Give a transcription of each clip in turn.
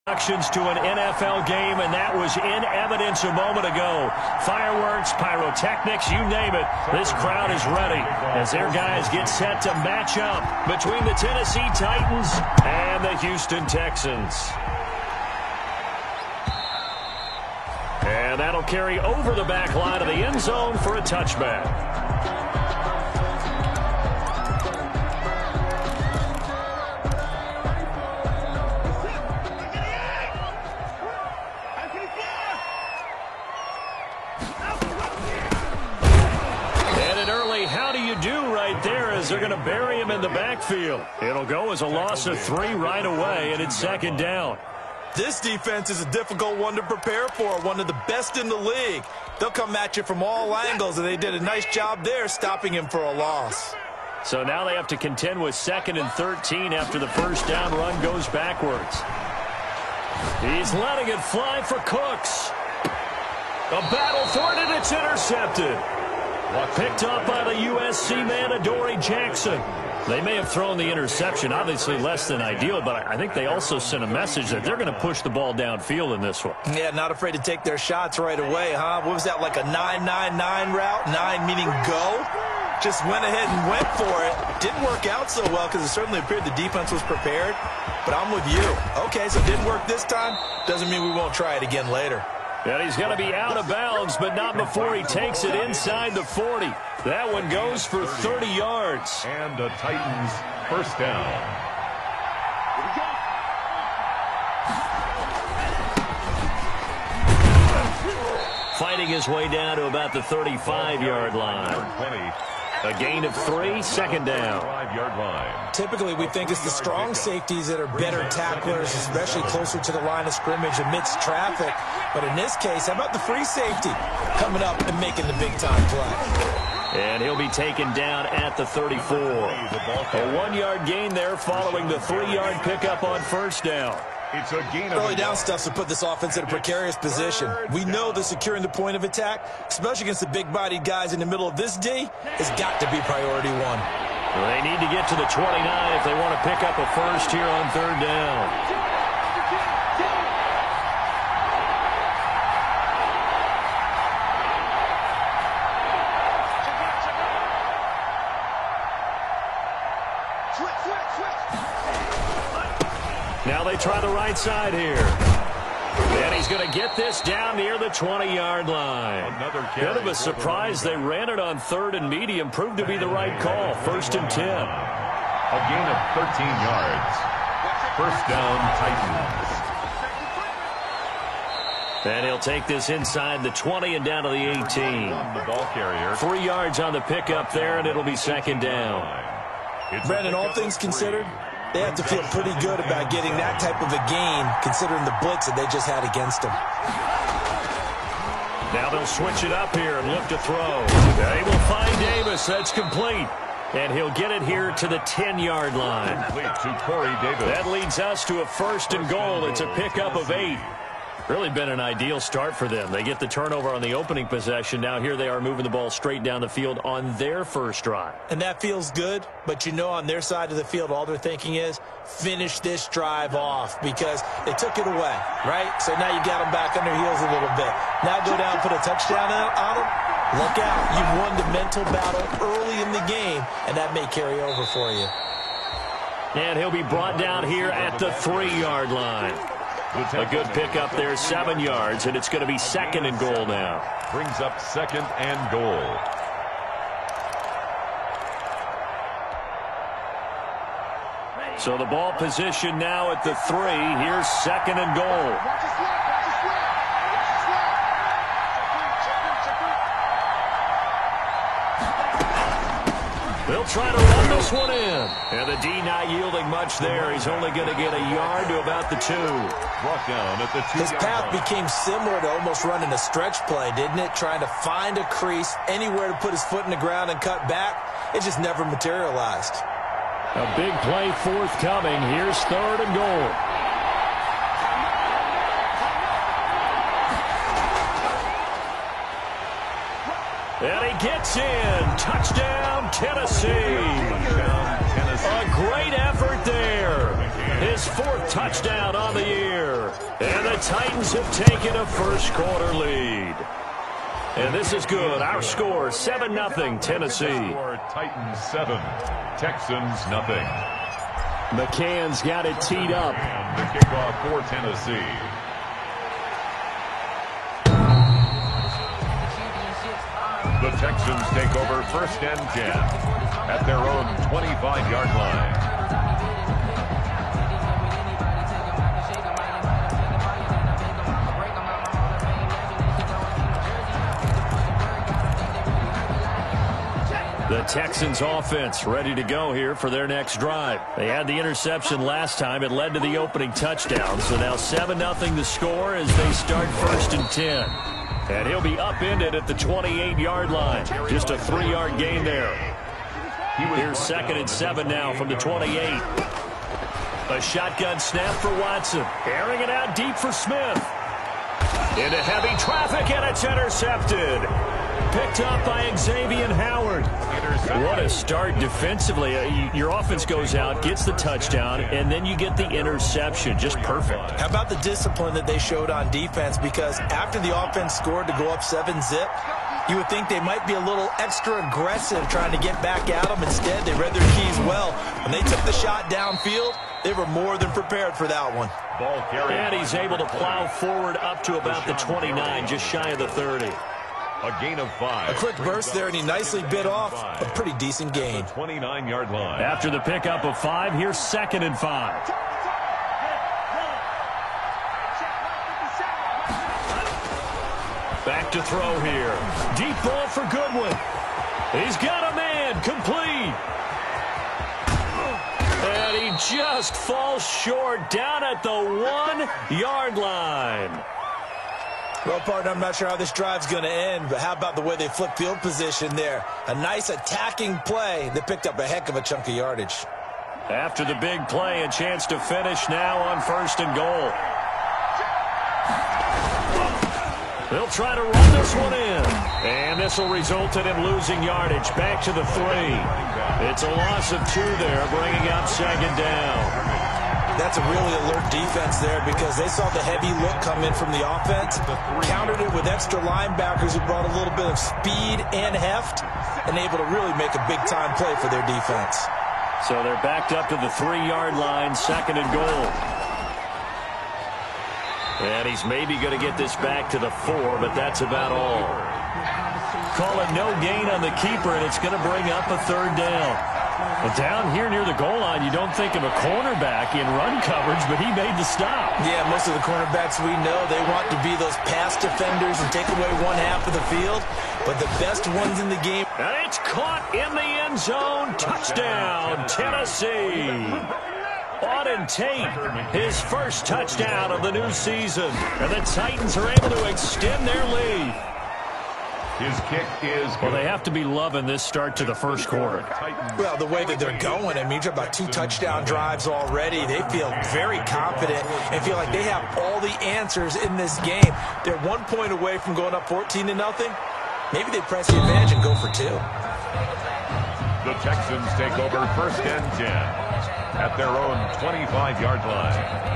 To an NFL game, and that was in evidence a moment ago. Fireworks, pyrotechnics, you name it. This crowd is ready as their guys get set to match up between the Tennessee Titans and the Houston Texans. And that'll carry over the back line of the end zone for a touchback. They're going to bury him in the backfield. It'll go as a loss of 3 right away, and it's second down. This defense is a difficult one to prepare for, one of the best in the league. They'll come at you from all angles, and they did a nice job there stopping him for a loss. So now they have to contend with 2nd and 13 after the first down run goes backwards. He's letting it fly for Cooks. A battle for it, and it's intercepted. Picked up by the USC man, Adoree Jackson. They may have thrown the interception, obviously less than ideal, but I think they also sent a message that they're going to push the ball downfield in this one. Yeah, not afraid to take their shots right away, huh? What was that, like a 9-9-9 route? 9 meaning go? Just went ahead and went for it. Didn't work out so well because it certainly appeared the defense was prepared. But I'm with you. Okay, so it didn't work this time. Doesn't mean we won't try it again later. And he's going to be out of bounds, but not before he takes it inside the 40. That one goes for 30 yards. And the Titans first down. Fighting his way down to about the 35-yard line. A gain of 3, second down. Typically, we think it's the strong safeties that are better tacklers, especially closer to the line of scrimmage amidst traffic. But in this case, how about the free safety coming up and making the big-time play? And he'll be taken down at the 34. A 1-yard gain there following the 3-yard pickup on first down. It's a gain of early down stuff to put this offense in a precarious position. We know that securing the point of attack, especially against the big-bodied guys in the middle of this D, has got to be priority 1. Well, they need to get to the 29 if they want to pick up a first here on 3rd down. Now they try the right side here. And he's going to get this down near the 20-yard line. Bit of a surprise. They ran it on 3rd and medium. Proved to be the right call. 1st and 10. A gain of 13 yards. First down, Titans. And he'll take this inside the 20 and down to the 18. The ball carrier. 3 yards on the pickup there, and it'll be second down. Brandon, all things considered, they have to feel pretty good about getting that type of a gain, considering the blitz that they just had against them. Now they'll switch it up here and look to throw. They will find Davis. That's complete. And he'll get it here to the 10-yard line. To Corey Davis. That leads us to a 1st and goal. It's a pickup of 8. Really been an ideal start for them. They get the turnover on the opening possession. Now here they are moving the ball straight down the field on their first drive. And that feels good, but you know on their side of the field all they're thinking is finish this drive off because they took it away, right? So now you got them back on their heels a little bit. Now go down and put a touchdown on them. Look out. You've won the mental battle early in the game, and that may carry over for you. And he'll be brought down here at the 3-yard line. A good pickup there, 7 yards, and it's going to be 2nd and goal now. Brings up 2nd and goal. So the ball position now at the 3. Here's 2nd and goal. They'll try to run this one in. And the D not yielding much there. He's only going to get a yard to about the 2. Brought down at the 2-yard line. His path became similar to almost running a stretch play, didn't it? Trying to find a crease, anywhere to put his foot in the ground and cut back. It just never materialized. A big play forthcoming. Here's 3rd and goal. And he gets in. Touchdown, Tennessee. A great effort there. His 4th touchdown on the year. Titans have taken a first-quarter lead. And this is good. Our score, 7-0 Tennessee. Titans 7, Texans nothing. McCann's got it teed up. And the kickoff for Tennessee. The Texans take over 1st and 10 at their own 25-yard line. The Texans offense ready to go here for their next drive. They had the interception last time. It led to the opening touchdown. So now 7-0 the score as they start 1st and 10. And he'll be upended at the 28-yard line. Just a 3-yard gain there. Here's 2nd and 7 now from the 28. A shotgun snap for Watson. Airing it out deep for Smith. Into heavy traffic, and it's intercepted. Picked up by Xavier Howard. What a start defensively. Your offense goes out, gets the touchdown, and then you get the interception. Just perfect. How about the discipline that they showed on defense? Because after the offense scored to go up 7-zip, you would think they might be a little extra aggressive trying to get back at them. Instead, they read their keys well. When they took the shot downfield, they were more than prepared for that one. And he's able to plow forward up to about the 29, just shy of the 30. A gain of 5. A quick burst there, and he nicely bit off a pretty decent gain. 29-yard line. After the pickup of 5, here's 2nd and 5. Back to throw here. Deep ball for Goodwin. He's got a man. Complete. And he just falls short down at the 1-yard line. Well, partner, I'm not sure how this drive's going to end, but how about the way they flip field position there? A nice attacking play that picked up a heck of a chunk of yardage. After the big play, a chance to finish now on 1st and goal. They'll try to run this one in. And this will result in him losing yardage back to the 3. It's a loss of 2 there, bringing up 2nd down. That's a really alert defense there because they saw the heavy look come in from the offense, countered it with extra linebackers who brought a little bit of speed and heft, and able to really make a big-time play for their defense. So they're backed up to the 3-yard line, 2nd and goal. And he's maybe going to get this back to the 4, but that's about all. Call it no gain on the keeper, and it's going to bring up a 3rd down. Well, down here near the goal line, you don't think of a cornerback in run coverage, but he made the stop. Yeah, most of the cornerbacks we know, they want to be those pass defenders and take away one half of the field. But the best ones in the game. And it's caught in the end zone. Touchdown, Tennessee. Auden Tate, his first touchdown of the new season. And the Titans are able to extend their lead. His kick is good. Well, they have to be loving this start to the 1st quarter. Well, the way that they're going, I mean, you're about 2 touchdown drives already. They feel very confident and feel like they have all the answers in this game. They're 1 point away from going up 14-0. Maybe they press the advantage and go for 2. The Texans take over 1st and 10 at their own 25-yard line.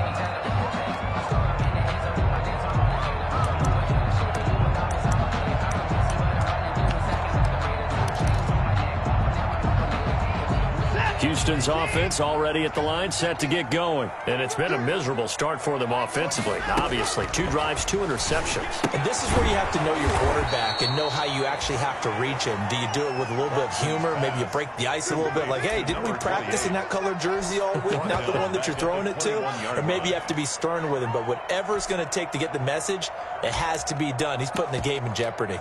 Houston's offense already at the line, set to get going. And it's been a miserable start for them offensively. Obviously, 2 drives, 2 interceptions. And this is where you have to know your quarterback and know how you actually have to reach him. Do you do it with a little bit of humor? Maybe you break the ice a little bit like, hey, didn't we practice in that color jersey all week? Not the one that you're throwing it to? Or maybe you have to be stern with him. But whatever it's going to take to get the message, it has to be done. He's putting the game in jeopardy.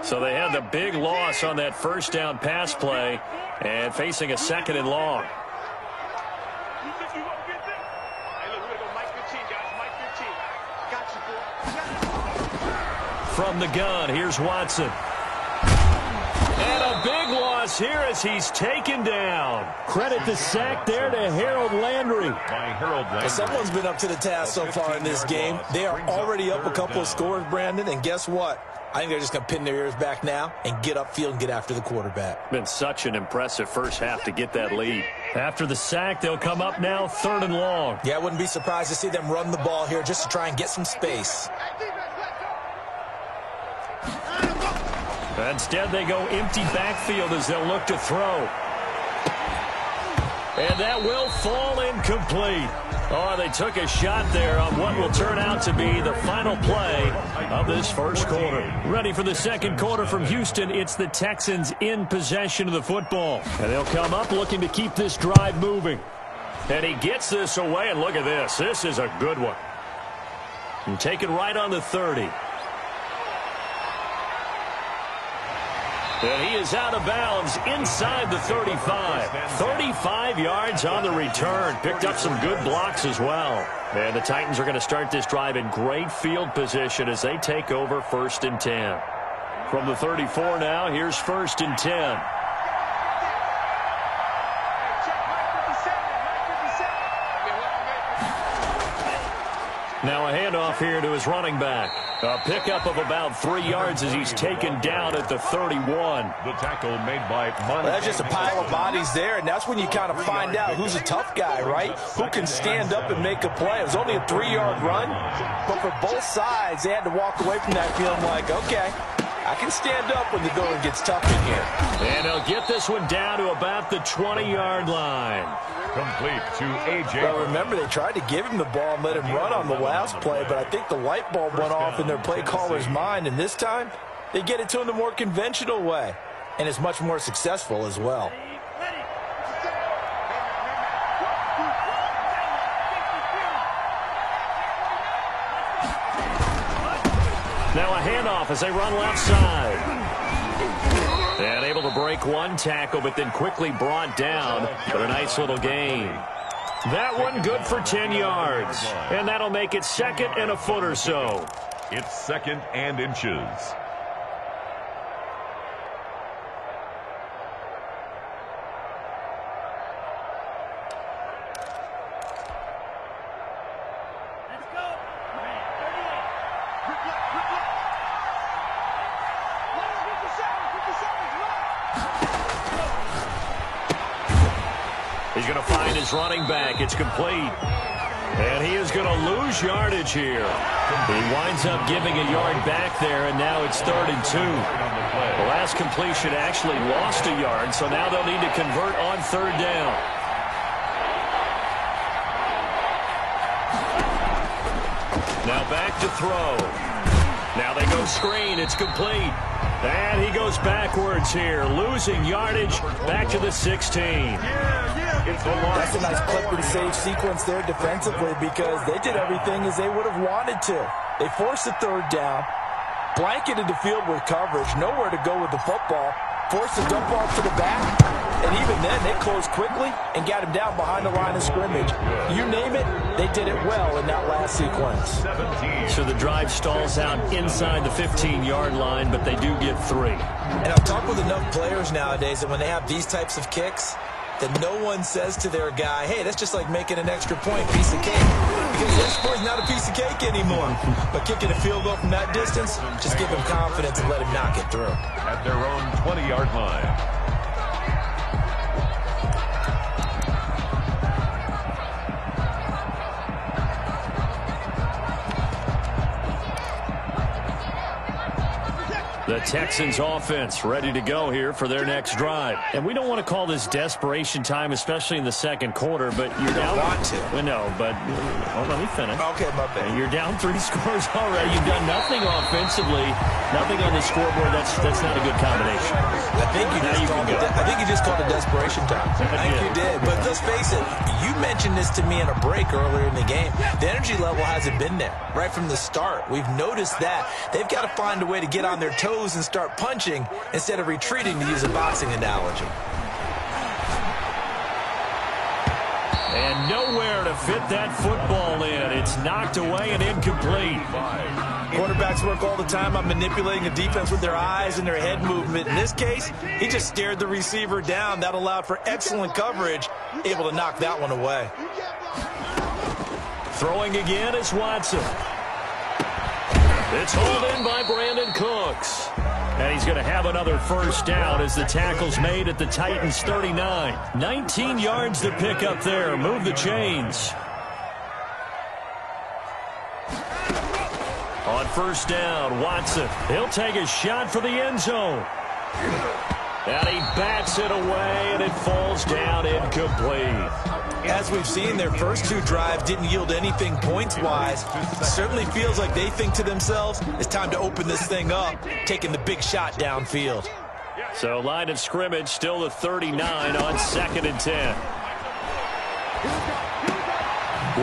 So they had the big loss on that 1st down pass play and facing a 2nd and long. From the gun, here's Watson. And a big loss across here as he's taken down. Credit the sack there to Harold Landry. Someone's been up to the task so far in this game. They are already up a couple of scores, Brandon, and guess what? I think they're just going to pin their ears back now and get upfield and get after the quarterback. Been such an impressive first half to get that lead. After the sack, they'll come up now 3rd and long. Yeah, I wouldn't be surprised to see them run the ball here just to try and get some space. Instead, they go empty backfield as they'll look to throw. And that will fall incomplete. Oh, they took a shot there on what will turn out to be the final play of this first quarter. Ready for the second quarter from Houston. It's the Texans in possession of the football. And they'll come up looking to keep this drive moving. And he gets this away, and look at this. This is a good one. And take it right on the 30. And he is out of bounds inside the 35. 35 yards on the return. Picked up some good blocks as well. And the Titans are going to start this drive in great field position as they take over 1st and 10. From the 34 now, here's 1st and 10. Now a handoff here to his running back. A pickup of about 3 yards as he's taken down at the 31. The tackle made by Montez. That's just a pile of bodies there, and that's when you kind of find out who's a tough guy, right? Who can stand up and make a play. It was only a 3-yard run, but for both sides, they had to walk away from that feeling like, okay, I can stand up when the going gets tough in here. And they'll get this one down to about the 20-yard line. Complete to A.J. Well, remember, they tried to give him the ball and let him run on the last play, but I think the light bulb went off in their play caller's mind, and this time they get it to him the more conventional way, and it's much more successful as well. Now a handoff as they run left side. And able to break one tackle, but then quickly brought down. But a nice little gain. That one good for 10 yards. And that'll make it 2nd and a foot or so. It's 2nd and inches. He's going to find his running back. It's complete. And he is going to lose yardage here. He winds up giving a yard back there, and now it's 3rd and 2. The last completion actually lost a yard, so now they'll need to convert on 3rd down. Now back to throw. Now they go screen. It's complete. And he goes backwards here, losing yardage back to the 16. That's a nice clip and save sequence there defensively because they did everything as they would have wanted to. They forced the 3rd down, blanketed the field with coverage, nowhere to go with the football, forced the dump off to the back, and even then they closed quickly and got him down behind the line of scrimmage. You name it, they did it well in that last sequence. So the drive stalls out inside the 15-yard line, but they do get 3. And I've talked with enough players nowadays that when they have these types of kicks, that no one says to their guy, hey, that's just like making an extra point, piece of cake. Because the extra point is not a piece of cake anymore. But kicking a field goal from that distance, just give him confidence and let him knock it through. At their own 20-yard line. The Texans offense ready to go here for their next drive. And we don't want to call this desperation time, especially in the second quarter, but you're down. Want to. Well, no, but let me finish. Okay, my bad. You're down 3 scores already. You've done nothing offensively, nothing on the scoreboard. That's not a good combination. I think you just called it desperation time. I think you did. But let's face it, you mentioned this to me in a break earlier in the game. The energy level hasn't been there right from the start. We've noticed that. They've got to find a way to get on their toes and start punching instead of retreating, to use a boxing analogy. And nowhere to fit that football in. It's knocked away and incomplete. Quarterbacks work all the time on manipulating a defense with their eyes and their head movement. In this case, he just stared the receiver down. That allowed for excellent coverage, able to knock that one away. Throwing again is Watson. It's hauled in by Brandon Cooks. And he's going to have another first down as the tackle's made at the Titans' 39. 19 yards to pick up there. Move the chains. On first down, Watson. He'll take a shot for the end zone. And he bats it away, and it falls down incomplete. As we've seen, their first two drives didn't yield anything points-wise. Certainly feels like they think to themselves, it's time to open this thing up, taking the big shot downfield. So line of scrimmage still the 39 on 2nd and 10.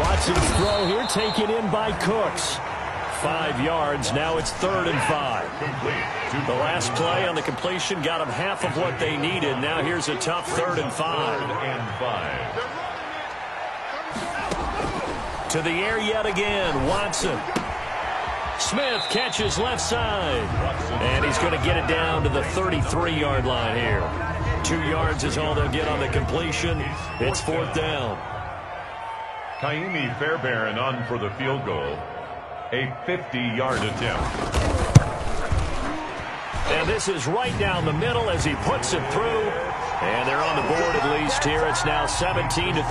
Watson's throw here taken in by Cooks. 5 yards. Now it's 3rd and 5. The last play on the completion got them half of what they needed. Now here's a tough 3rd and 5. To the air yet again. Watson. Smith catches left side. And he's going to get it down to the 33-yard line here. 2 yards is all they'll get on the completion. It's 4th down. Kaimi Fairbairn on for the field goal. A 50-yard attempt. And this is right down the middle as he puts it through. And they're on the board at least here. It's now 17-3.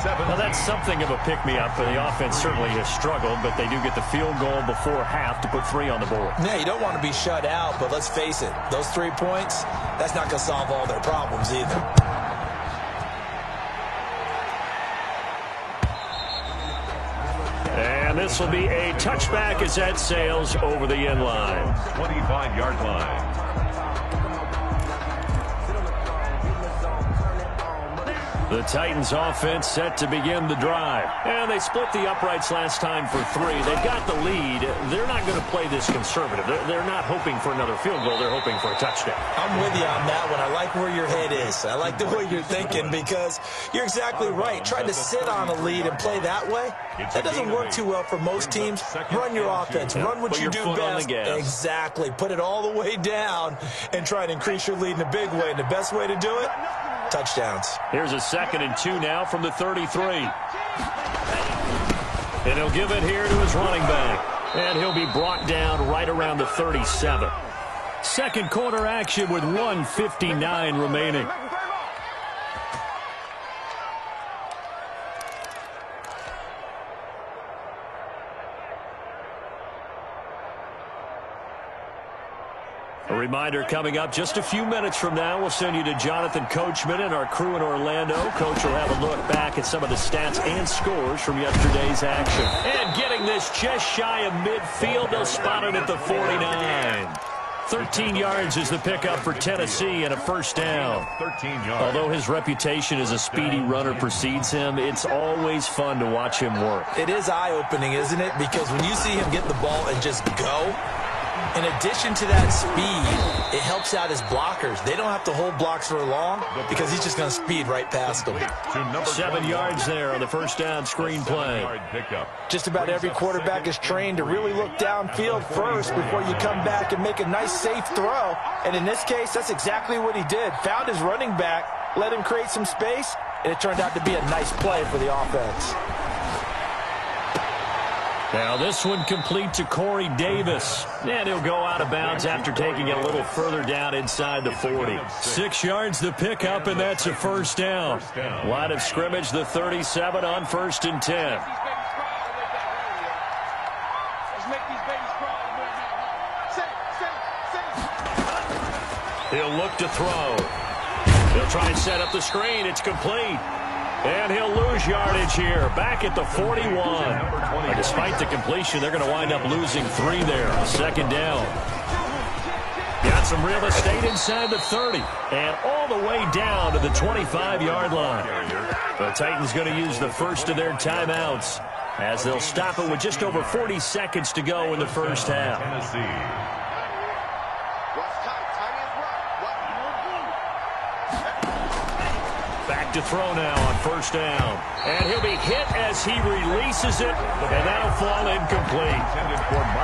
Well, that's something of a pick-me-up. The offense certainly has struggled, but they do get the field goal before half to put 3 on the board. Yeah, you don't want to be shut out, but let's face it, those 3 points, that's not going to solve all their problems either. And this will be a touchback as that sails over the end line. 25-yard line. The Titans offense set to begin the drive. And they split the uprights last time for 3. They've got the lead. They're not going to play this conservative. They're not hoping for another field goal. They're hoping for a touchdown. I'm with you on that one. I like where your head is. I like the way you're thinking because you're exactly right. Trying to sit on a lead and play that way, that doesn't work too well for most teams. Run your offense. Run what you do best. Exactly. Put it all the way down and try to increase your lead in a big way. And the best way to do it? Touchdowns. Here's a 2nd and 2 now from the 33. And he'll give it here to his running back. And he'll be brought down right around the 37. Second quarter action with 1:59 remaining. A reminder coming up just a few minutes from now, we'll send you to Jonathan Coachman and our crew in Orlando. Coach will have a look back at some of the stats and scores from yesterday's action. And getting this just shy of midfield, they'll spot it at the 49. 13 yards is the pickup for Tennessee and a first down. 13 yards. Although his reputation as a speedy runner precedes him, it's always fun to watch him work. It is eye-opening, isn't it? Because when you see him get the ball and just go, in addition to that speed, it helps out his blockers. They don't have to hold blocks for long because he's just going to speed right past them. 7 yards there on the first down screen play. Just about every quarterback is trained to really look downfield first before you come back and make a nice, safe throw. And in this case, that's exactly what he did. Found his running back, let him create some space, and it turned out to be a nice play for the offense. Now this one complete to Corey Davis. And he'll go out of bounds after taking it a little further down inside the 40. 6 yards the pickup, and that's a first down. Line of scrimmage, the 37 on 1st and 10. He'll look to throw. He'll try and set up the screen. It's complete. And he'll lose yardage here, back at the 41. But despite the completion, they're going to wind up losing 3 there. 2nd down. Got some real estate inside the 30. And all the way down to the 25-yard line. The Titans going to use the first of their timeouts as they'll stop it with just over 40 seconds to go in the first half. Back to throw now on first down. And he'll be hit as he releases it, and that'll fall incomplete.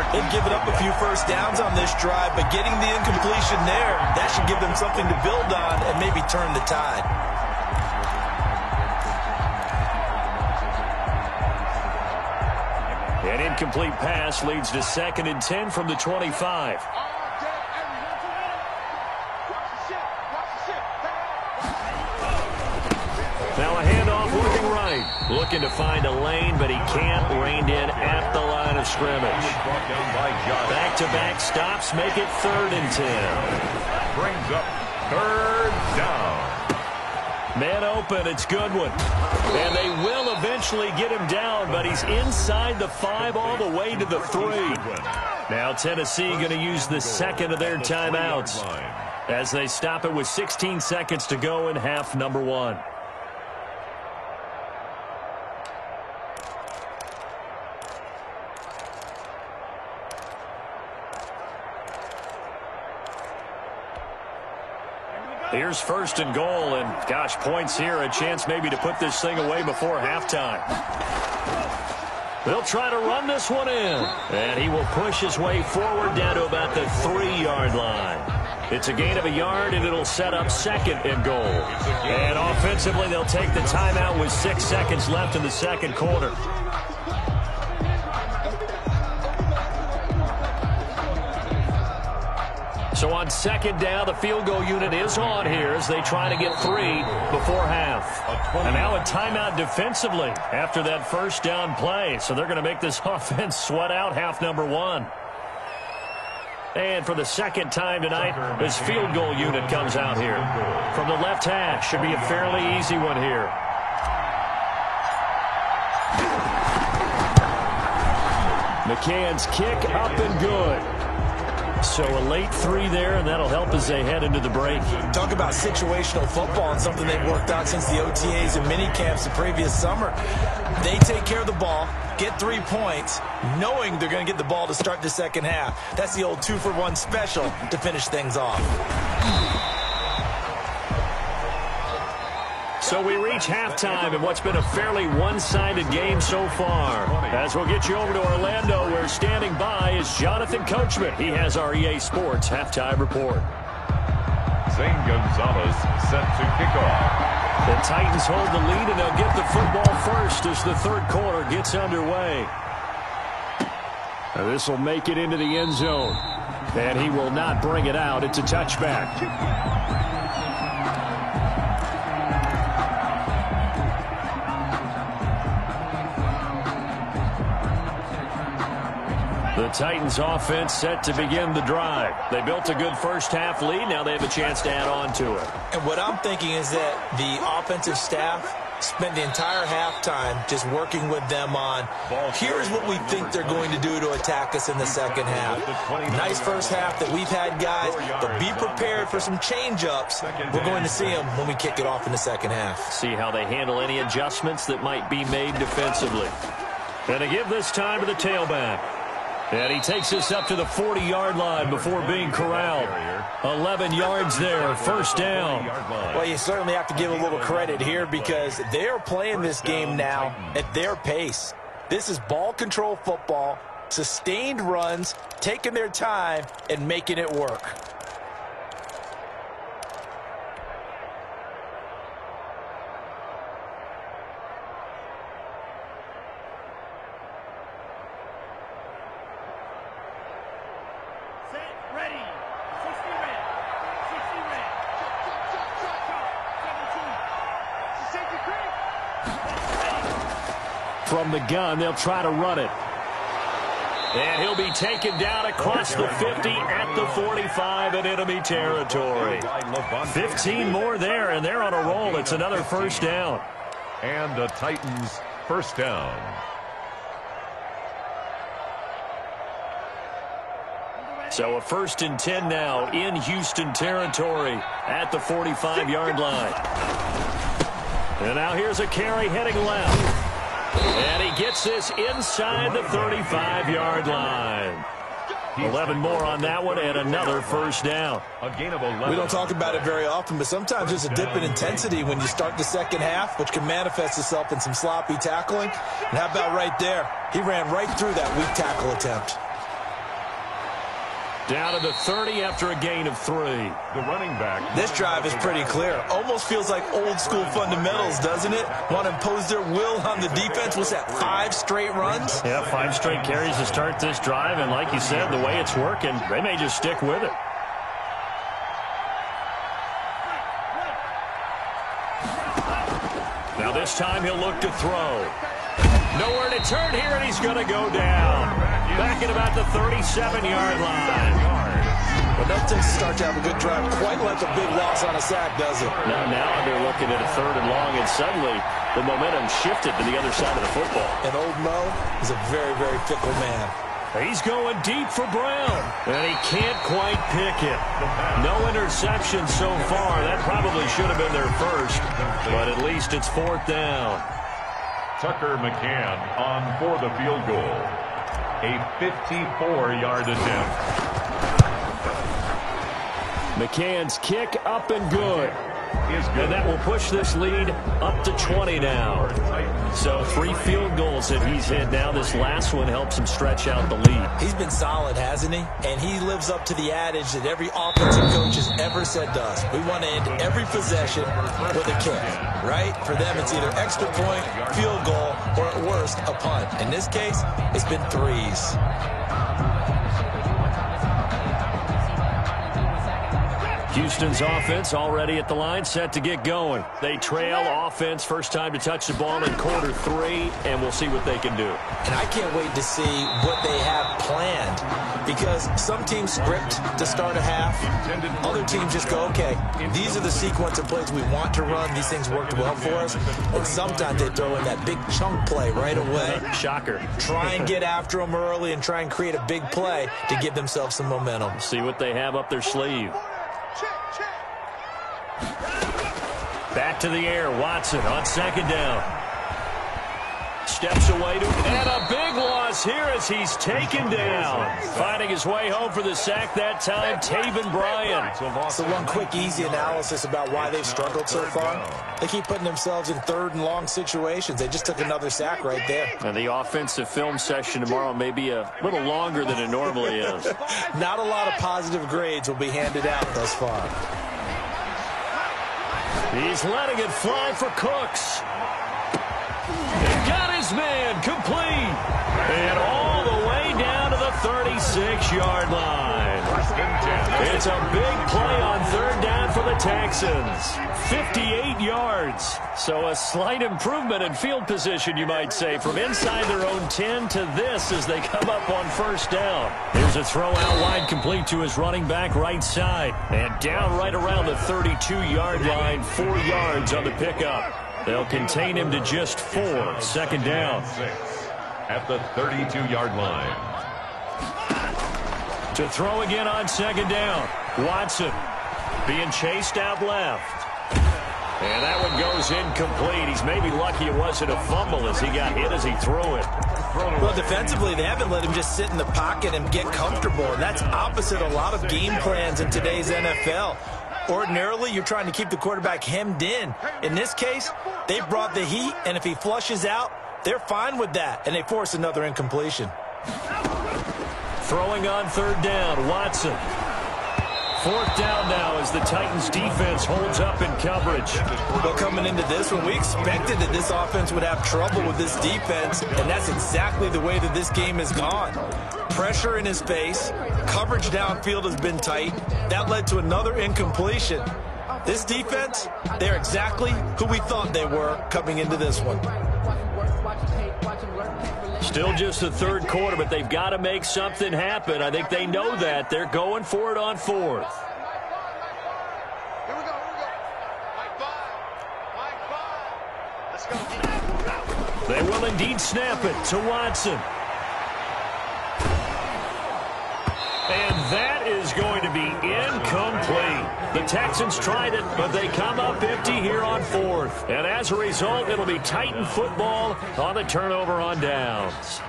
They've given up a few first downs on this drive, but getting the incompletion there, that should give them something to build on and maybe turn the tide. An incomplete pass leads to 2nd and 10 from the 25. Now a handoff looking right. Looking to find a lane, but he can't. Reined in at the line of scrimmage. Back-to-back stops make it 3rd and 10. Brings up 3rd down. Man open, it's Goodwin. And they will eventually get him down, but he's inside the 5 all the way to the 3. Now Tennessee going to use the 2nd of their timeouts as they stop it with 16 seconds to go in half number 1. Here's 1st and goal, and gosh, points here, a chance maybe to put this thing away before halftime. They'll try to run this one in, and he will push his way forward down to about the 3-yard line. It's a gain of a yard, and it'll set up 2nd and goal. And offensively, they'll take the timeout with 6 seconds left in the 2nd quarter. So on 2nd down, the field goal unit is on here as they try to get 3 before half. And now a timeout defensively after that 1st down play. So they're going to make this offense sweat out half number 1. And for the 2nd time tonight, this field goal unit comes out here. From the left hash, should be a fairly easy one here. McCann's kick up and good. So a late 3 there, and that'll help as they head into the break. Talk about situational football and something they've worked out since the OTAs and mini camps the previous summer. They take care of the ball, get 3 points, knowing they're going to get the ball to start the 2nd half. That's the old 2-for-1 special to finish things off. So we reach halftime in what's been a fairly one-sided game so far. As we'll get you over to Orlando, where standing by is Jonathan Coachman. He has our EA Sports halftime report. Zane Gonzalez set to kick off. The Titans hold the lead, and they'll get the football first as the 3rd quarter gets underway. This will make it into the end zone. And he will not bring it out. It's a touchback. The Titans offense set to begin the drive. They built a good 1st half lead. Now they have a chance to add on to it. And what I'm thinking is that the offensive staff spent the entire halftime just working with them on, here's what we think they're going to do to attack us in the 2nd half. Nice 1st half that we've had, guys, but be prepared for some change-ups. We're going to see them when we kick it off in the 2nd half. See how they handle any adjustments that might be made defensively. And they give this time to the tailback. And he takes us up to the 40-yard line before being corralled. 11 yards there, 1st down. Well, you certainly have to give a little credit here because they're playing this game now at their pace. This is ball control football, sustained runs, taking their time, and making it work. From the gun, they'll try to run it. And he'll be taken down across the 50 at the 45 in enemy territory. 15 more there, and they're on a roll. It's another 1st down. And the Titans' 1st down. So a 1st and 10 now in Houston territory at the 45-yard line. And now here's a carry heading left. And he gets this inside the 35-yard line. 11 more on that one and another first down. A gain of 11. We don't talk about it very often, but sometimes there's a dip in intensity when you start the second half, which can manifest itself in some sloppy tackling. And how about right there? He ran right through that weak tackle attempt. Down to the 30 after a gain of 3. The running back. This drive is pretty clear. Almost feels like old school fundamentals, doesn't it? Want to impose their will on the defense. What's that, 5 straight runs? Yeah, 5 straight carries to start this drive. And like you said, the way it's working, they may just stick with it. Now this time he'll look to throw. Nowhere to turn here, and he's going to go down. Back at about the 37-yard line. But that doesn't start to have a good drive quite like a big loss on a sack, does it? Now they're looking at a 3rd and long, and suddenly the momentum shifted to the other side of the football. And old Mo is a very, very fickle man. He's going deep for Brown, and he can't quite pick it. No interception so far. That probably should have been their first, but at least it's 4th down. Tucker McCann on for the field goal. A 54-yard attempt. McCann's kick up and good. And that will push this lead up to 20 now. So 3 field goals that he's hit now. This last one helps him stretch out the lead. He's been solid, hasn't he? And he lives up to the adage that every offensive coach has ever said to us. We want to end every possession with a kick, right? For them, it's either extra point, field goal, or at worst, a punt. In this case, it's been 3s. Houston's offense already at the line, set to get going. They trail offense, first time to touch the ball in quarter 3, and we'll see what they can do. And I can't wait to see what they have planned, because some teams script to start a half. Other teams just go, okay, these are the sequence of plays we want to run. These things worked well for us. And sometimes they throw in that big chunk play right away. Shocker. Try and get after them early and try and create a big play to give themselves some momentum. See what they have up their sleeve. Back to the air, Watson on 2nd down. Steps away and a big loss here as he's taken down. Finding his way home for the sack that time, Taven Bryan. So one quick, easy analysis about why they've struggled so far. They keep putting themselves in 3rd and long situations. They just took another sack right there. And the offensive film session tomorrow may be a little longer than it normally is. Not a lot of positive grades will be handed out thus far. He's letting it fly for Cooks. He got his man complete. And all the way down to the 36-yard line. It's a big play on 3rd down for the Texans. 58 yards. So a slight improvement in field position, you might say, from inside their own 10 to this as they come up on 1st down. Here's a throw out wide, complete to his running back right side. And down right around the 32-yard line, 4 yards on the pickup. They'll contain him to just 4. 2nd down. At the 32-yard line. To throw again on 2nd down. Watson being chased out left. And that one goes incomplete. He's maybe lucky it wasn't a fumble as he got hit as he threw it. Well, defensively, they haven't let him just sit in the pocket and get comfortable. And that's opposite a lot of game plans in today's NFL. Ordinarily, you're trying to keep the quarterback hemmed in. In this case, they brought the heat, and if he flushes out, they're fine with that, and they force another incompletion. Throwing on 3rd down, Watson. 4th down now as the Titans defense holds up in coverage. Well, coming into this one, we expected that this offense would have trouble with this defense, and that's exactly the way that this game has gone. Pressure in his face, coverage downfield has been tight. That led to another incompletion. This defense, they're exactly who we thought they were coming into this one. Still just the 3rd quarter, but they've got to make something happen. I think they know that. They're going for it on 4th. Here we go. Mike 5. Let's go. They will indeed snap it to Watson. And that is going to be incomplete. The Texans tried it, but they come up empty here on 4th. And as a result, it'll be Titan football on the turnover on downs.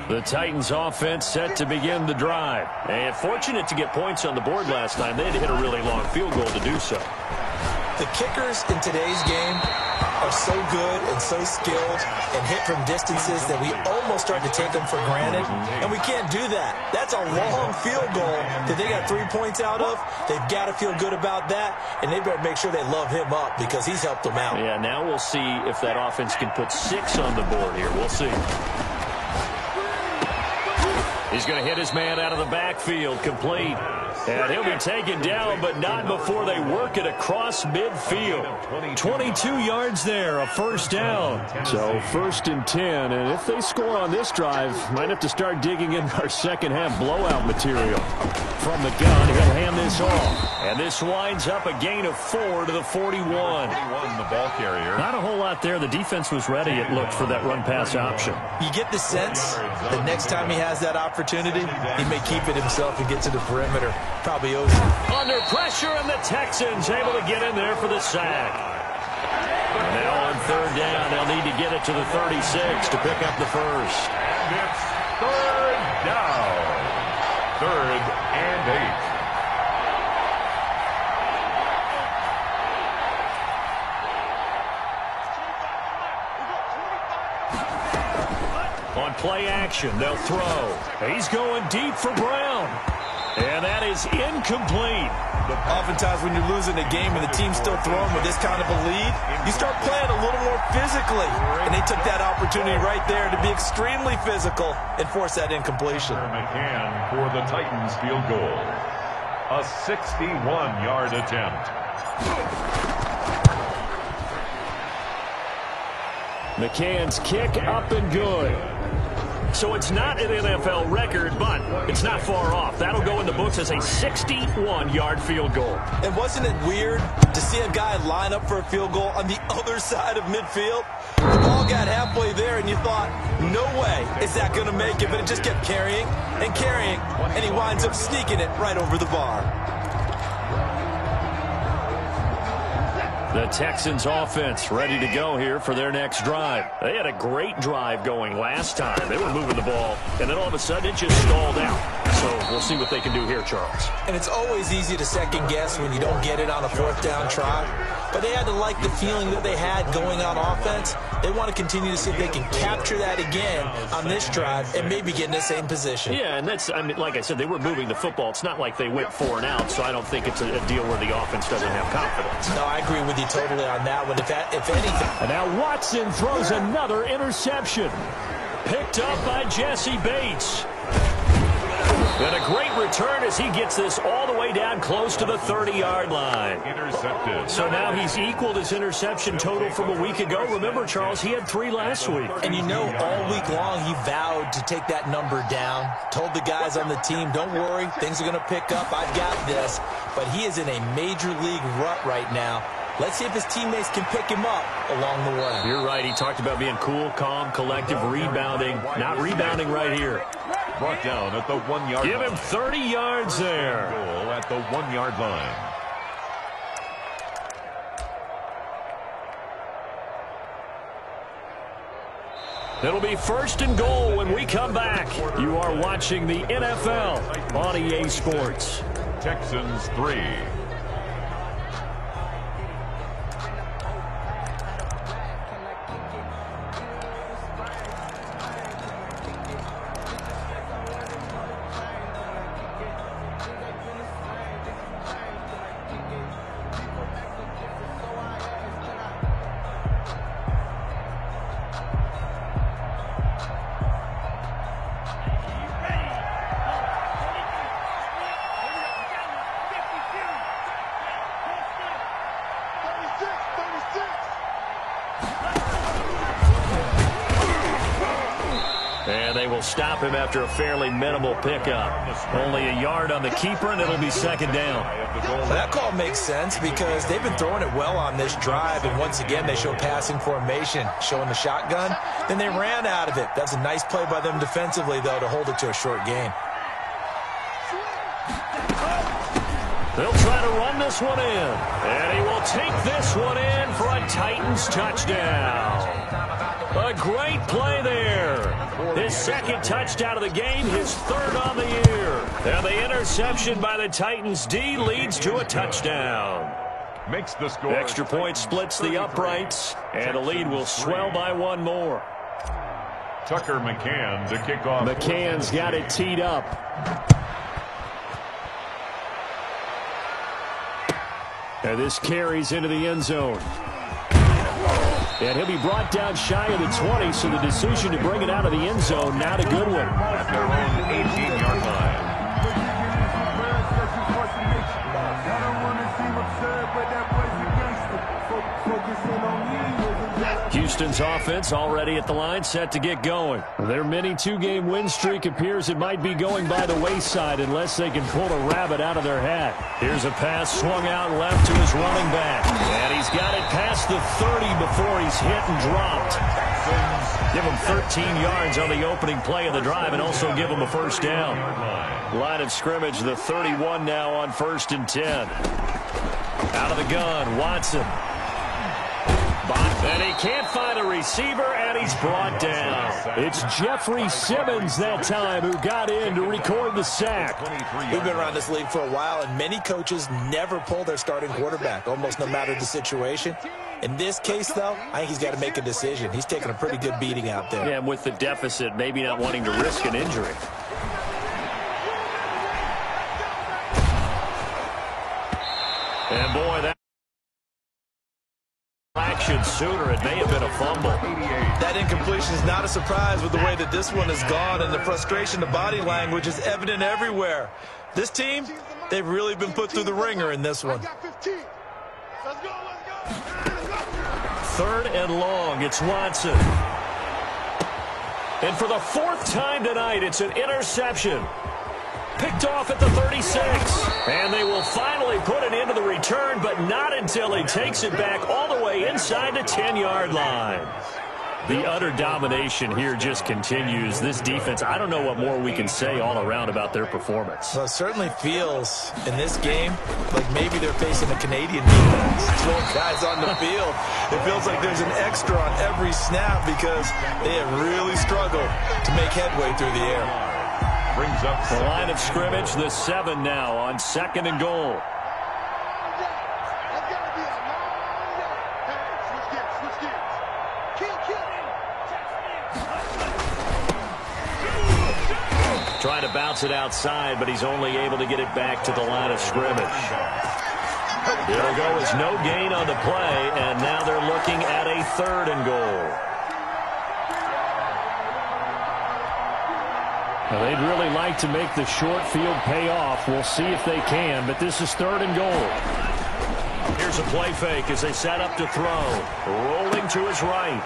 The Titans offense set to begin the drive. And fortunate to get points on the board last time. They had to hit a really long field goal to do so. The kickers in today's game are so good and so skilled and hit from distances that we almost start to take them for granted. And we can't do that. That's a long field goal that they got 3 points out of. They've got to feel good about that, and they better make sure they love him up because he's helped them out. Yeah, now we'll see if that offense can put 6 on the board here. We'll see. He's going to hit his man out of the backfield, complete. And he'll be taken down, but not before they work it across midfield. 22 yards there, a first down. So 1st and 10, and if they score on this drive, might have to start digging in our second-half blowout material. From the gun, he'll hand this off. And this winds up a gain of 4 to the 41. The ball carrier. Not a whole lot there. The defense was ready, it looked, for that run-pass option. You get the sense that next time he has that opportunity, he may keep it himself and get to the perimeter. Probably over. Under pressure, and the Texans able to get in there for the sack. Now on 3rd down, they'll need to get it to the 36 to pick up the first. And it's 3rd down. 3rd and 8. On play action, they'll throw. He's going deep for Brown. And that is incomplete. Oftentimes when you're losing a game and the team's still throwing with this kind of a lead, you start playing a little more physically. And they took that opportunity right there to be extremely physical and force that incompletion. McCann for the Titans field goal. A 61-yard attempt. McCann's kick up and good. So it's not an NFL record, but it's not far off. That'll go in the books as a 61-yard field goal. And wasn't it weird to see a guy line up for a field goal on the other side of midfield? The ball got halfway there, and you thought, no way is that going to make it, but it just kept carrying and carrying, and he winds up sneaking it right over the bar. The Texans offense ready to go here for their next drive. They had a great drive going last time. They were moving the ball, and then all of a sudden it just stalled out. So we'll see what they can do here, Charles. And it's always easy to second guess when you don't get it on a 4th down try. But they had to like the feeling that they had going on offense. They want to continue to see if they can capture that again on this drive and maybe get in the same position. Yeah, and that's, I mean, like I said, they were moving the football. It's not like they went 4 and out, so I don't think it's a deal where the offense doesn't have confidence. No, I agree with you totally on that one, if anything. And now Watson throws another interception. Picked up by Jesse Bates. And a great return as he gets this all the way down close to the 30-yard line. Intercepted. So now he's equaled his interception total from a week ago. Remember, Charles, he had 3 last week. And you know, all week long he vowed to take that number down. Told the guys on the team, don't worry, things are going to pick up. I've got this. But he is in a major league rut right now. Let's see if his teammates can pick him up along the way. You're right. He talked about being cool, calm, collective, rebounding. Not rebounding right here. Brought down at the 1-yard line. Give him 30 yards there. Goal at the 1-yard line. It'll be 1st and goal when we come back. You are watching the NFL on EA Sports. Texans 3. And they will stop him after a fairly minimal pickup. Only a yard on the keeper, and it'll be 2nd down. Well, that call makes sense because they've been throwing it well on this drive, and once again they show passing formation, showing the shotgun. Then they ran out of it. That's a nice play by them defensively, though, to hold it to a short gain. They'll try to run this one in, and he will take this one in for a Titans touchdown. A great play there. His second touchdown of the game, his third on the year. And the interception by the Titans D leads to a touchdown. Makes the score. Extra point splits the uprights, and the lead will swell by one more. Tucker McCann to kick off. McCann's got it teed up. And this carries into the end zone. And he'll be brought down shy of the 20, so the decision to bring it out of the end zone, not a good one. At their own 18-yard line. Houston's offense already at the line, set to get going. Their mini two-game win streak appears it might be going by the wayside unless they can pull a rabbit out of their hat. Here's a pass swung out left to his running back. And he's got it past the 30 before he's hit and dropped. Give him 13 yards on the opening play of the drive and also give him a first down. Line of scrimmage, the 31 now on 1st and 10. Out of the gun, Watson. And he can't find a receiver, and he's brought down. It's Jeffrey Simmons that time who got in to record the sack. We've been around this league for a while, and many coaches never pull their starting quarterback, almost no matter the situation. In this case, though, I think he's got to make a decision. He's taking a pretty good beating out there. Yeah, and with the deficit, maybe not wanting to risk an injury. And boy, that action sooner, it may have been a fumble. That incompletion is not a surprise with the way that this one has gone, and the frustration, the body language is evident everywhere. This team, they've really been put through the ringer in this one. 3rd and long, it's Watson. And for the 4th time tonight, it's an interception. Picked off at the 36. And they will finally put it into the return, but not until he takes it back all the way inside the 10-yard line. The utter domination here just continues. This defense, I don't know what more we can say all around about their performance. Well, it certainly feels in this game like maybe they're facing a Canadian defense. 12 guys on the field. It feels like there's an extra on every snap because they have really struggled to make headway through the air. Brings up the line of scrimmage, the 7 now on 2nd and goal. Trying to bounce it outside, but he's only able to get it back to the line of scrimmage. There goes no gain on the play, and now they're looking at a 3rd and goal. Now, they'd really like to make the short field pay off. We'll see if they can, but this is 3rd and goal. Here's a play fake as they set up to throw. Rolling to his right.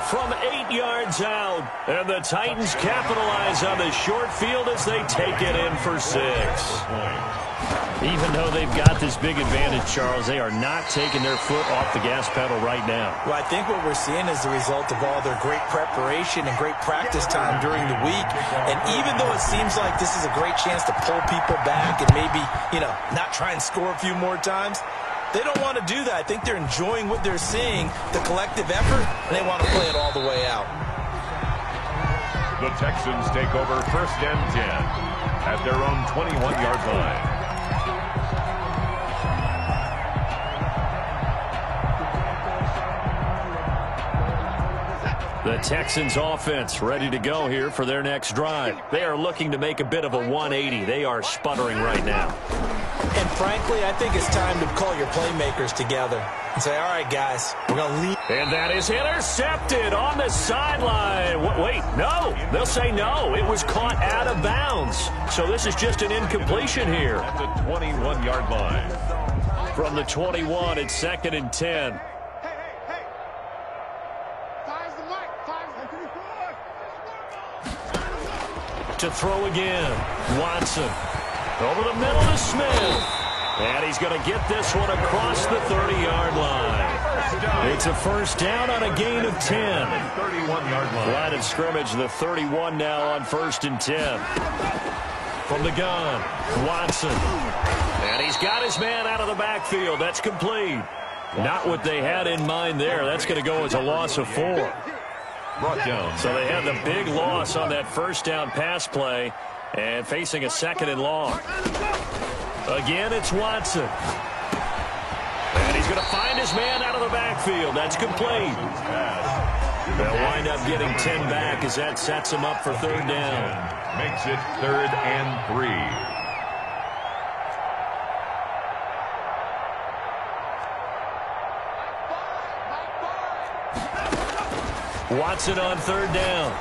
From 8 yards out, and the Titans capitalize on the short field as they take it in for 6. Even though they've got this big advantage, Charles, they are not taking their foot off the gas pedal right now. Well, I think what we're seeing is the result of all their great preparation and great practice time during the week. And even though it seems like this is a great chance to pull people back and maybe, not try and score a few more times, they don't want to do that. I think they're enjoying what they're seeing, the collective effort, and they want to play it all the way out. The Texans take over 1st and 10 at their own 21-yard line. The Texans offense ready to go here for their next drive. They are looking to make a bit of a 180. They are sputtering right now. And frankly, I think it's time to call your playmakers together and say, all right, guys, we're going to lead. And that is intercepted on the sideline. Wait, no. They'll say no. It was caught out of bounds. So this is just an incompletion here. At the 21-yard line. From the 21, it's 2nd and 10. To throw again. Watson. Over the middle to Smith. And he's going to get this one across the 30-yard line. It's a first down on a gain of 10. 31-yard line. Line of scrimmage, the 31 now on 1st and 10. From the gun, Watson. And he's got his man out of the backfield. That's complete. Not what they had in mind there. That's going to go as a loss of 4. brought down. So they had the big loss on that first down pass play and facing a 2nd and long. Again, it's Watson. And he's going to find his man out of the backfield. That's complete. They'll wind up getting 10 back as that sets him up for 3rd down. Makes it 3rd and 3. Watson on 3rd down.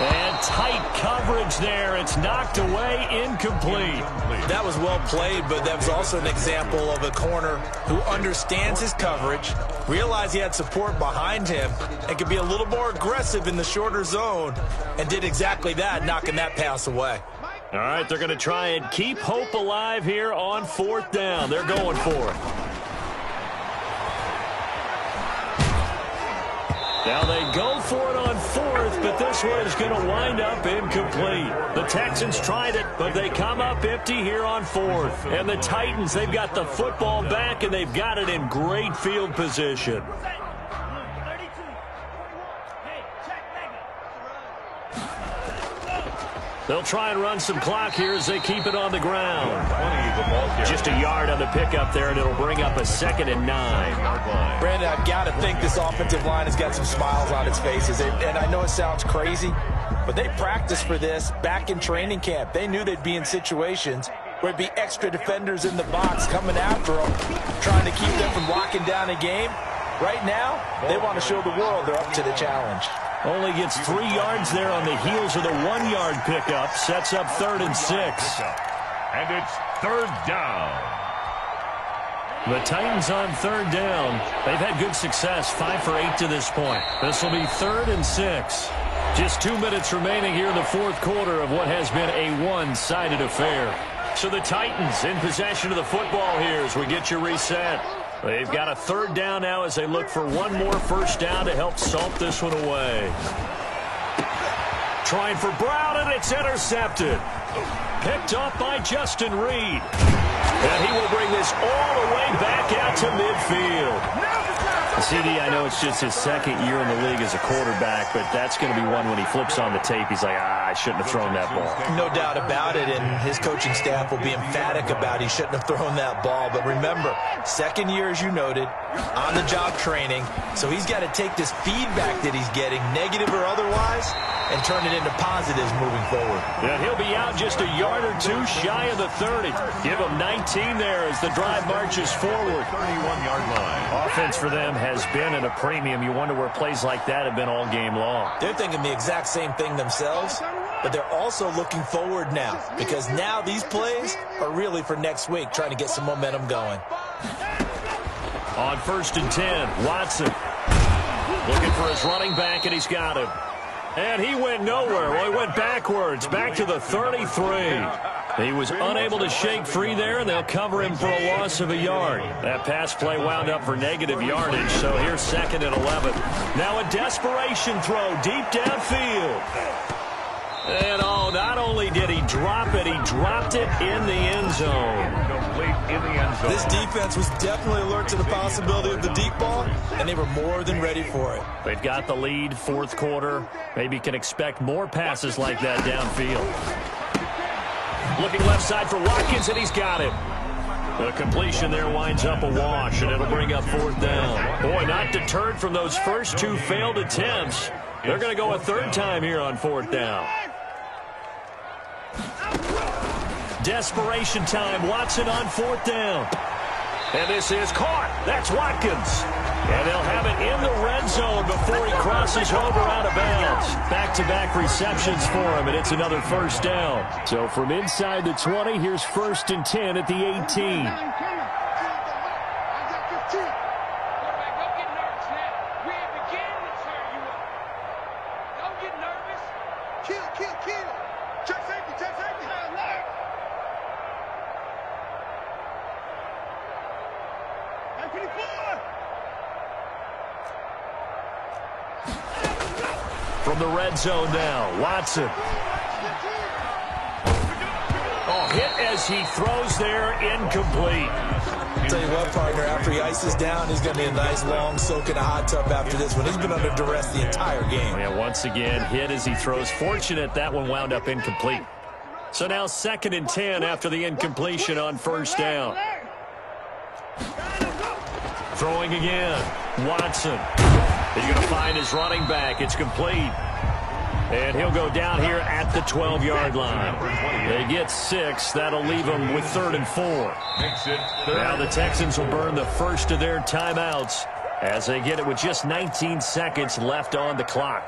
And tight coverage there. It's knocked away, incomplete. That was well played, but that was also an example of a corner who understands his coverage, realized he had support behind him, and could be a little more aggressive in the shorter zone, and did exactly that, knocking that pass away. All right, they're going to try and keep hope alive here on 4th down. They're going for it. Now they go for it on 4th, but this one is going to wind up incomplete. The Texans tried it, but they come up empty here on 4th. And the Titans, they've got the football back, and they've got it in great field position. They'll try and run some clock here as they keep it on the ground. Just a yard on the pickup there, and it'll bring up a 2nd and 9. Brandon, I've got to think this offensive line has got some smiles on its faces. And I know it sounds crazy, but they practiced for this back in training camp. They knew they'd be in situations where it'd be extra defenders in the box coming after them, trying to keep them from locking down a game. Right now, they want to show the world they're up to the challenge. Only gets 3 yards there on the heels of the 1-yard pickup. Sets up 3rd and 6. And it's 3rd down. The Titans on 3rd down. They've had good success, 5 for 8 to this point. This will be 3rd and 6. Just 2 minutes remaining here in the 4th quarter of what has been a one-sided affair. So the Titans in possession of the football here as we get you reset. They've got a 3rd down now as they look for one more first down to help salt this one away. Trying for Brown, and it's intercepted. Picked up by Justin Reed. And he will bring this all the way back out to midfield. CD, I know it's just his 2nd year in the league as a quarterback, but that's going to be one when he flips on the tape. He's like, I shouldn't have thrown that ball. No doubt about it, and his coaching staff will be emphatic about he shouldn't have thrown that ball. But remember, 2nd year, as you noted, on-the-job training, so he's got to take this feedback that he's getting, negative or otherwise, and turn it into positives moving forward. Yeah, he'll be out just a yard or 2 shy of the 30. Give him 19 there as the drive marches forward. 31-yard line. Offense for them has been at a premium. You wonder where plays like that have been all game long. They're thinking the exact same thing themselves, but they're also looking forward now because now these plays are really for next week, trying to get some momentum going. On 1st and 10, Watson looking for his running back, and he's got him. And he went nowhere. Well, he went backwards, back to the 33. He was unable to shake free there, and they'll cover him for a loss of a yard. That pass play wound up for negative yardage, so here's 2nd and 11. Now a desperation throw deep downfield. And, oh, not only did he drop it, he dropped it in the end zone. Complete in the end zone. This defense was definitely alert to the possibility of the deep ball, and they were more than ready for it. They've got the lead, 4th quarter. Maybe can expect more passes like that downfield. Looking left side for Watkins, and he's got it. The completion there winds up a wash, and it'll bring up 4th down. Boy, not deterred from those first 2 failed attempts. They're going to go a 3rd time here on 4th down. Desperation time. Watson on 4th down. And this is caught. That's Watkins. And they'll have it in the red zone before he crosses over out of bounds. Back-to-back receptions for him, and it's another first down. So from inside the 20, here's 1st and 10 at the 18. From the red zone now, Watson. Oh, hit as he throws there, incomplete. Tell you what, partner, after he ices down, he's going to need a nice long soak in a hot tub after this one. He's been under duress the entire game. Yeah, once again, hit as he throws. Fortunate that one wound up incomplete. So now 2nd and 10 after the incompletion on first down. Throwing again. Watson. He's going to find his running back. It's complete. And he'll go down here at the 12-yard line. They get 6. That'll leave them with 3rd and 4. Now the Texans will burn the first of their timeouts as they get it with just 19 seconds left on the clock.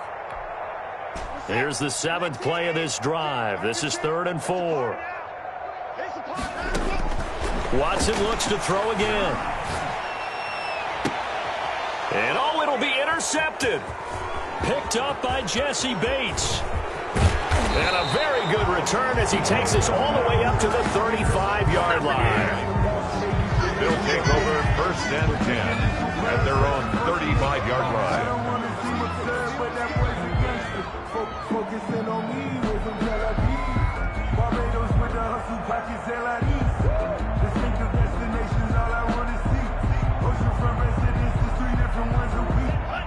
Here's the 7th play of this drive. This is 3rd and 4. Watson looks to throw again. And oh, it'll be intercepted. Picked up by Jesse Bates. And a very good return as he takes us all the way up to the 35-yard line. They'll take over 1st and 10 at their own 35-yard line.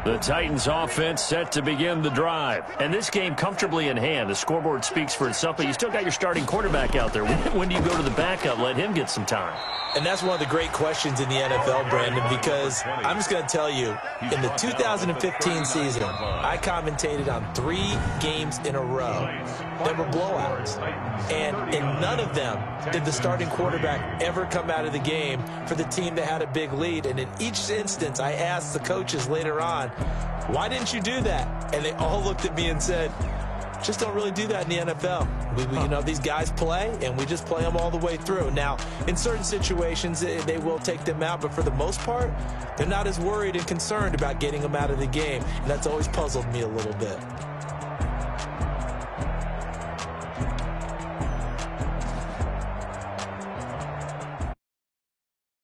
The Titans offense set to begin the drive. And this game comfortably in hand. The scoreboard speaks for itself, but you still got your starting quarterback out there. When do you go to the backup? Let him get some time. And that's one of the great questions in the NFL, Brandon, because I'm just going to tell you, in the 2015 season, I commentated on 3 games in a row that were blowouts. And in none of them did the starting quarterback ever come out of the game for the team that had a big lead. And in each instance, I asked the coaches later on, why didn't you do that? And they all looked at me and said, just don't really do that in the NFL. You know, these guys play, and we just play them all the way through. Now, in certain situations, they will take them out, but for the most part, they're not as worried and concerned about getting them out of the game, and that's always puzzled me a little bit.